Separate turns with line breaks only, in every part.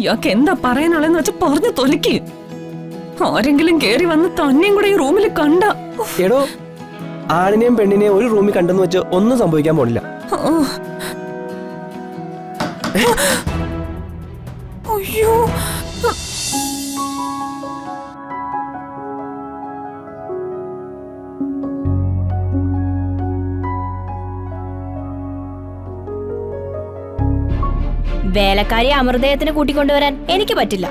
ഇയാൾക്ക് എന്താ പറയാനുള്ളതെന്ന് വെച്ചാൽ പറഞ്ഞു തൊലിക്ക്. ആരെങ്കിലും കേറി വന്ന് തന്നെയും കൂടെ ഈ റൂമിൽ കണ്ട.
എടോ, ആണിനെയും പെണ്ണിനെയും ഒരു റൂമിൽ കണ്ടെന്ന് വെച്ച് ഒന്നും സംഭവിക്കാൻ പോണില്ല.
അയ്യോ,
വേലക്കാരി അമൃതയത്തിന് കൂട്ടിക്കൊണ്ടുവരാൻ എനിക്ക് പറ്റില്ല.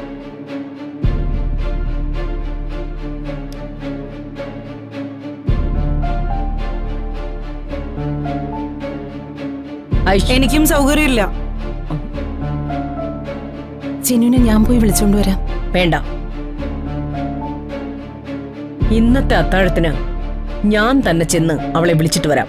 എനിക്കും സൗകര്യമില്ല.
ചിന്നുനെ ഞാൻ പോയി വിളിച്ചോണ്ട് വരാം.
വേണ്ട, ഇന്നത്തെ അത്താഴത്തിന് ഞാൻ തന്നെ ചെന്ന് അവളെ വിളിച്ചിട്ട് വരാം.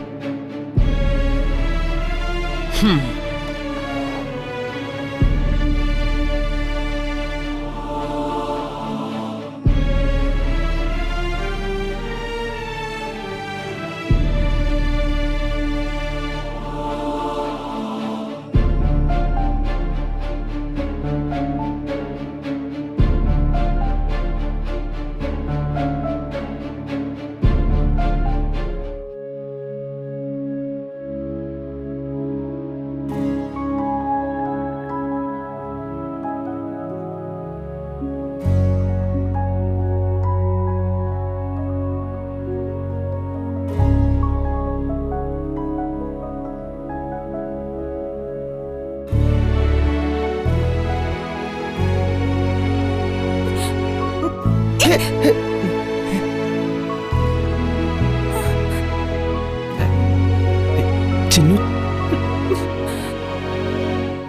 ചിന്നു,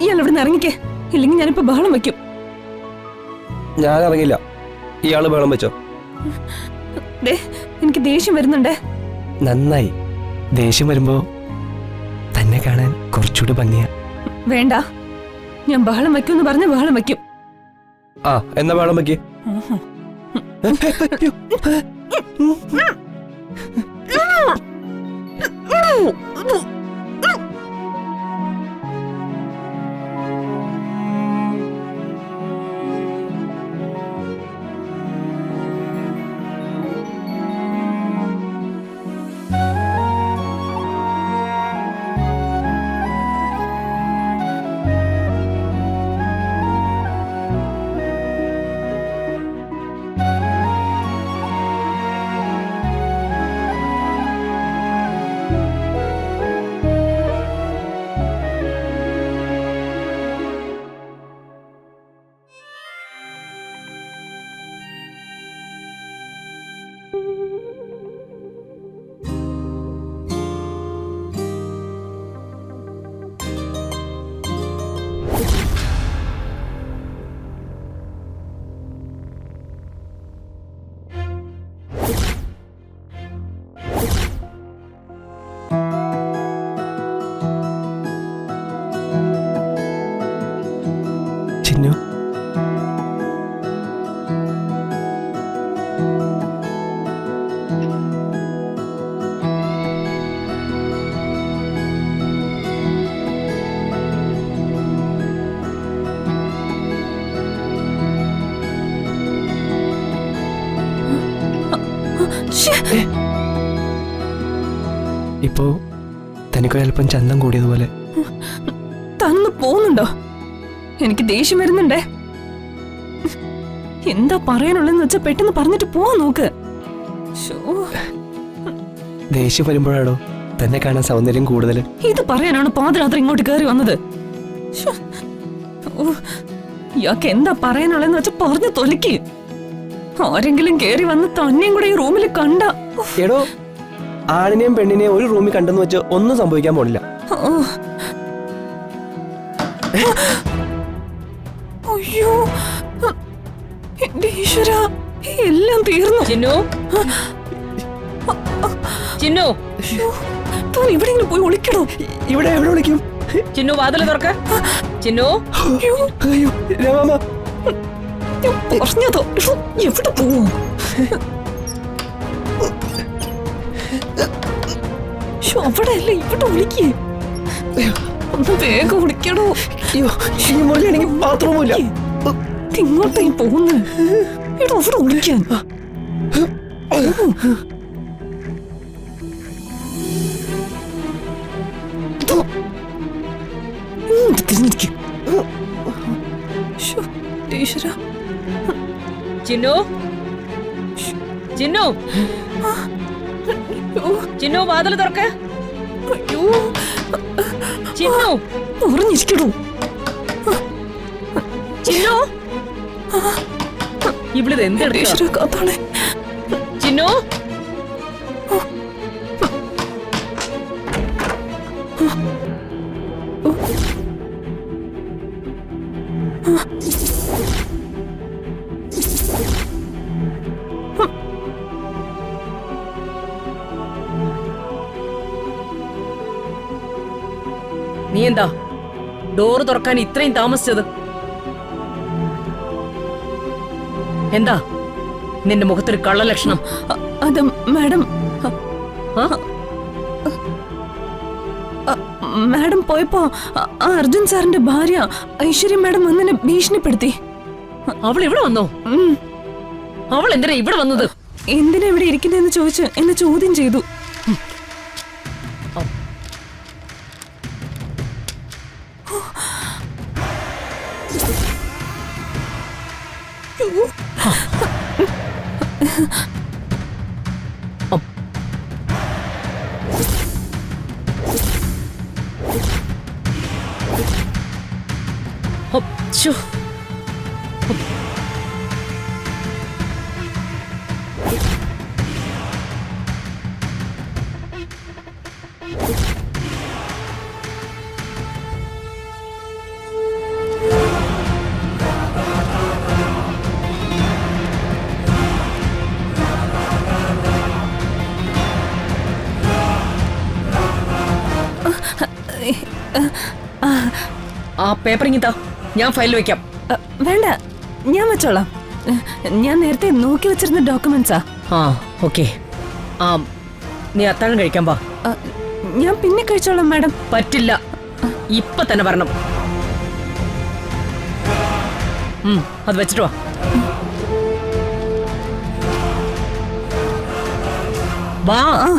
ഇയാൾ ഇവിടെ നിന്ന് ഇറങ്ങിക്കേ, ഇല്ലെങ്കിൽ ഞാനിപ്പോ ബഹളം വെക്കും.
ഞാൻ ഇറങ്ങില്ല. ഇയാള് ബഹളം വെച്ചോ.
എനിക്ക് ദേഷ്യം വരുന്നുണ്ടേ.
നന്നായി. ദേഷ്യം വരുമ്പോ തന്നെ കാണാൻ കുറച്ചുകൂടി ഭംഗിയാ.
വേണ്ട, ഞാൻ ബഹളം വെക്കുമെന്ന് പറഞ്ഞ ബഹളം വെക്കും.
ആ, എന്നാ ബഹളം വെക്ക്. ചിന്നു, ഇപ്പോ തനിക്കൊരൽപ്പം ചന്തം കൂടിയതുപോലെ.
തന്നു പോകുന്നുണ്ടോ? എനിക്ക് ദേഷ്യം വരുന്നുണ്ടേ. എന്താ പറയാനുള്ളതെന്ന് വെച്ചാ പെട്ടെന്ന് പറഞ്ഞിട്ട് പോവാൻ നോക്ക്.
ദേഷ്യം വരുമ്പോഴാണോ തന്നെ കാണാൻ സൗന്ദര്യം കൂടുതൽ?
ഇത് പറയാനാണ് പാതിരാത്രി ഇങ്ങോട്ട് കയറി വന്നത്. ഇയാൾക്ക് എന്താ പറയാനുള്ളതെന്ന് വെച്ചാ പറഞ്ഞു തൊലിക്ക്. ആരെങ്കിലും കേറി വന്ന് തന്നെയും കൂടെ ഈ റൂമിൽ കണ്ട.
എടോ, ആണിനെയും പെണ്ണിനെയും ഒരു റൂമിൽ കണ്ടെന്ന് വെച്ച് ഒന്നും സംഭവിക്കാൻ പോണില്ല.
അയ്യോ, എന്റെ ഈശ്വര, എല്ലാം തീർന്നു.
ചിന്നു, ചിന്നു,
താൻ എവിടെയെങ്കിലും പോയി ഒളിക്കണോ?
ഇവിടെ എവിടെ വിളിക്കും?
ചിന്നു, വാതില് തുറക്ക. ചിന്നു,
രമാമ,
പറഞ്ഞതോ, എവിടെ പോവും? അവിടെ അല്ല, ഇവിടെ വിളിക്കേ. ഒന്ന് വേഗം വിളിക്കണോ?
ഈ മുറിയാണെങ്കിൽ ബാത്റൂമില്ല.
ഇങ്ങോട്ടേ പോകുന്നു. ഇവിടെ അവിടെ വിളിക്കാൻ. തിരിഞ്ഞിരിക്കും. ഈശ്വര,
ചിന്നു ചിന്നു ചിന്നു വാതിൽ തുറക്ക്. ചിന്നു
പറഞ്ഞിരിക്കണോ?
ചിന്നു ഇവിടെ എന്തെടുക്ക?
ഈശ്വര കാത്താളെ.
ചിന്നു നീ എന്താ ഡോറ് തുറക്കാൻ ഇത്രയും താമസിച്ചത്? എന്താ നിന്റെ മുഖത്തൊരു കള്ളലക്ഷണം?
അത് മാഡം,
ആ?
മാഡം പോയപ്പോ ആ അർജുൻ സാറിന്റെ ഭാര്യ ഐശ്വര്യ മാഡം വന്നെന്നെ ഭീഷണിപ്പെടുത്തി.
അവൾ ഇവിടെ വന്നോ? അവൾ എന്തിനാ ഇവിടെ വന്നത്?
എന്തിനാ ഇവിടെ ഇരിക്കുന്നതെന്ന് ചോദിച്ച് എന്നെ ചോദ്യം ചെയ്തു.
ശ്ശോ. ആ പേപ്പർ ഇങ്ങിത്താ, ഞാൻ ഫയലിൽ വെക്കാം.
വേണ്ട, ഞാൻ വെച്ചോളാം. ഞാൻ നേരത്തെ നോക്കി വെച്ചിരുന്ന ഡോക്യുമെന്റ്സാ.
ആ ഓക്കെ. ആ നീ അത്താഴം കഴിക്കാൻ പാ.
ഞാൻ പിന്നെ കഴിച്ചോളാം മാഡം.
പറ്റില്ല, ഇപ്പൊ തന്നെ വരണം. അത് വെച്ചിട്ട് വാ.
ആ